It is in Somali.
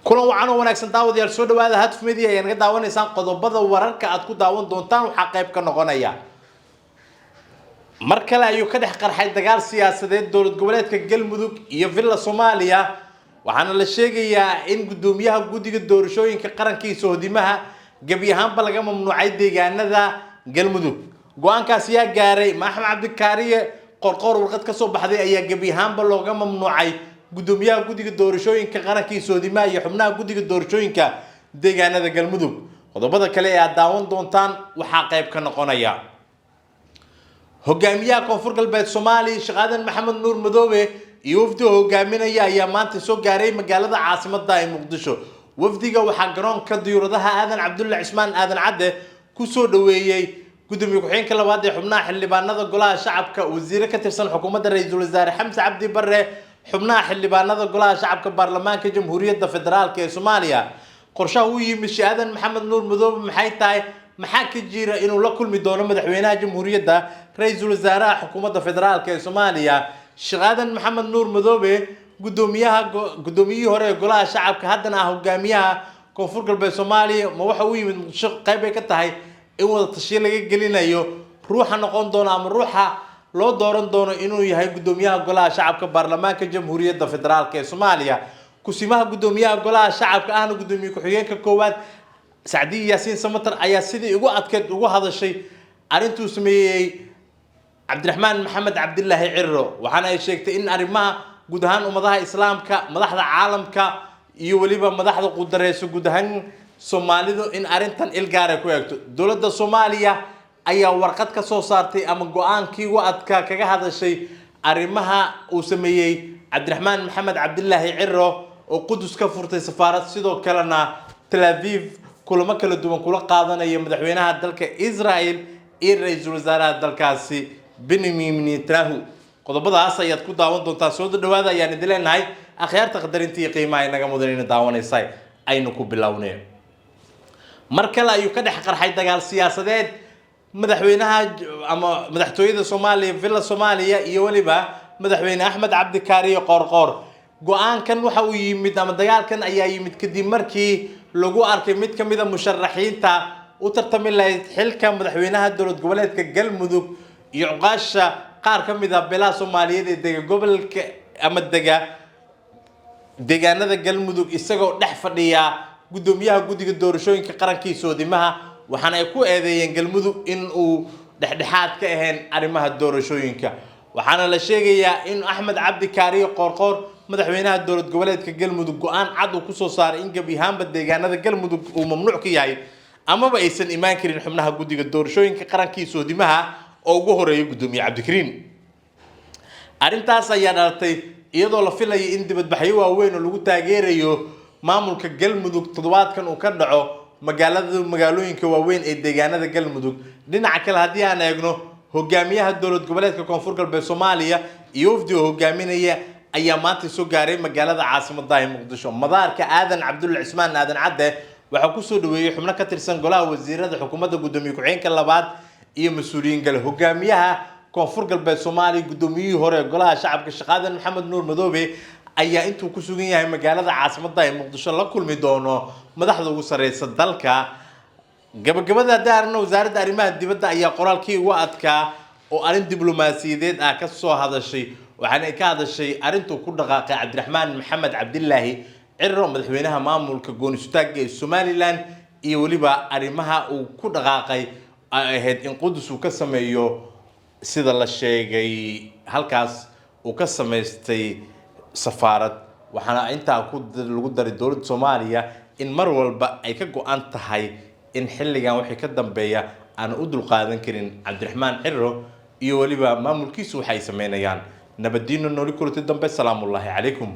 kulan wacan oo wanaagsan daawadayaal soo dhawaada Hatf Media ayaan ka daawanaysaan qodobada wararka aad ku daawan doontaan waxa qayb ka noqonaya mar kale ayuu ka dhex qarxay dagaal siyaasadeed dowlad goboleedka Galmudug iyo Villa Soomaaliya waxaana la sheegayaa in gudoomiyaha guddiga doorashooyinka qarankiisa hodimaha gabi ahaanba laga mamnuucay deegaanada Galmudug go'aankaas ayaa gaaray Maxamed Cabdikaariye qorqor warqad ka soo baxday ayaa gabi ahaanba looga mamnuucay gudoomiyaha guddiga doorashooyinka qarankiisa hodimaha iyo xubnaha guddiga doorashooyinka deegaanada Galmudug qodobada kale ee aad daawan doontaan waxa qayb ka noqonaya hogaamiyaha koonfur galbeed Soomaaliya Sheekh Maxamed Nuur Madoobe iyo wafdi hogaaminaya ayaa maanta soo gaaray magaalada caasimadda ee Muqdisho wafdiga waxa garoonka diyaaradaha Aadan Cabdulle Cismaan Aadan Cadde ku soo dhaweeyay gudoomiye ku-xigeenka labaad ee xubnaha xildhibaanada golaha shacabka wasiir ka tirsan xukuumadda ra'iisul wasaare Xamse Cabdi Barre xubnaha xildhibaanada golaha shacabka baarlamaanka jamhuuriyadda federaalka ee Soomaaliya qorshaha uu yimid Sheekh Maxamed Nuur Madoobe maxay tahay maxaa ka jira inuu la kulmi doono madaxweynaha jamhuuriyadda ra'iisul wasaaraha xukuumadda federaalka ee Soomaaliya Sheekh Maxamed Nuur Madoobe gudoomiyihii hore ee golaha shacabka haddana ah hogaamiyaha koonfur galbeed Soomaaliya ma waxa uu yimid qayb ay ka tahay in wada tashiyo laga gelinayo ruuxa noqon doona ama ruuxa loo dooran doono inuu yahay gudoomiyaha golaha shacabka baarlamaanka jamhuuriyadda federaalka ee Soomaaliya kusimaha gudoomiyaha golaha shacabka ahna gudoomiye ku-xigeenka koowaad Sacdiye Yaasiin Samatar ayaa sidii ugu adkeed ugu hadashay arintuu sameeyay Cabdiraxmaan Maxamed Cabdillaahi Cirro waxaana ay sheegtay in arrimaha guud ahaan ummadaha islaamka madaxda caalamka iyo waliba madaxda qudareyso guud ahaan Soomaalidu in arintan ilgaar ay ku eegto dowladda Soomaaliya ayaa warqad ka soo saartay ama go'aankii ugu adkaa kaga hadashay arrimaha uu sameeyay Cabdiraxmaan Maxamed Cabdillaahi Cirro oo Qudus ka furtay safaarad sidoo kalena Tel Aviv kulamo kala duwan kula qaadanaya madaxweynaha dalka Israel iyo ra'iisul wasaaraha dalkaasi Benjamin Netanyahu qodobadaas ayaad ku daawan doontaa soo dhawaada ayaan idin leenahay akhyaarta qadarinta iyo qiimaha inaga mudanina daawanaysa aynu ku bilownay mar kale ayuu ka dhex qarxay dagaal siyaasadeed madaxweynaha ama madaxtooyada Soomaaliya Villa Soomaaliya iyo waliba madaxweyne Axmed Cabdikaariye qorqor go'aankan waxa uu yimid ama dagaalkan ayaa yimid kadib markii lagu arkay mid kamid ah musharaxiinta u tartami lahayd xilka madaxweynaha dowlad goboleedka Galmudug iyo uqaasha qaar kamid ah beelaha Soomaaliyeed ee deegaanka gobolka ama deegaanada Galmudug isagoo dhex fadhiya gudoomiyaha guddiga doorashooyinka qarankiisa hodimaha waxaana ay ku eedeeyeen Galmudug in uu dhexdhexaad ka ahayn arrimaha doorashooyinka waxaana la sheegayaa in Axmed Cabdikaariye qorqor madaxweynaha dowlad goboleedka Galmudug go'aan cad uu ku soo saaray in gabi ahaanba deegaanada Galmudug uu mamnuuc ka yahay amaba aysan imaan karin xubnaha guddiga doorashooyinka qarankiisa hodimaha oo ugu horeeyay gudoomiye Cabdikariin arintaas ayaa dhalatay iyadoo la filayay in dibadbaxyo waaweyn oo lagu taageerayo maamulka Galmudug toddobaadkan uu ka dhaco magaalooyinka waaweyn ee deegaanada Galmudug dhinaca kale hadii aan eegno hogaamiyaha dowlad goboleedka koonfur galbeed Soomaaliya iyo wafdi hogaaminaya ayaa maanta soo gaaray magaalada caasimadda ee Muqdisho madaarka Aadan Cabdulle Cismaan Aadan Cadde waxa ku soo dhaweeyay xubno ka tirsan golaha wasiirada xukuumadda gudoomiye ku-xigeenka labaad iyo mas'uuliyiin kale hogaamiyaha koonfur galbeed Soomaaliya gudoomiyihii hore golaha shacabka Sheekh Maxamed Nuur Madoobe ayaa intuu ku sugan yahay magaalada caasimadda ee Muqdisho la kulmi doono madaxda ugu sareysa dalka gabagabada daarna wasaaradda arrimaha dibadda ayaa qoraalkii ugu adkaa oo arin diblomaasiyadeed ah ka soo hadashay waxaana ka hadashay arintuu ku dhaqaaqay Cabdiraxmaan Maxamed Cabdillaahi Cirro madaxweynaha maamulka Goonistaagga ee Somaliland iyo waliba arrimaha uu ku dhaqaaqay ahayd in Qudus uu ka sameeyo sida la sheegay halkaas uu ka sameystay safaarad waxaana intaa lagu daray dowladda Soomaaliya in mar walba ay ka go'an tahay in xilligan wixii ka dambeeya aan u dulqaadan karin Cabdiraxmaan Cirro iyo waliba maamulkiisu waxay sameynayaan nabadiino nooli kulati dambe salaamullaahi calaykum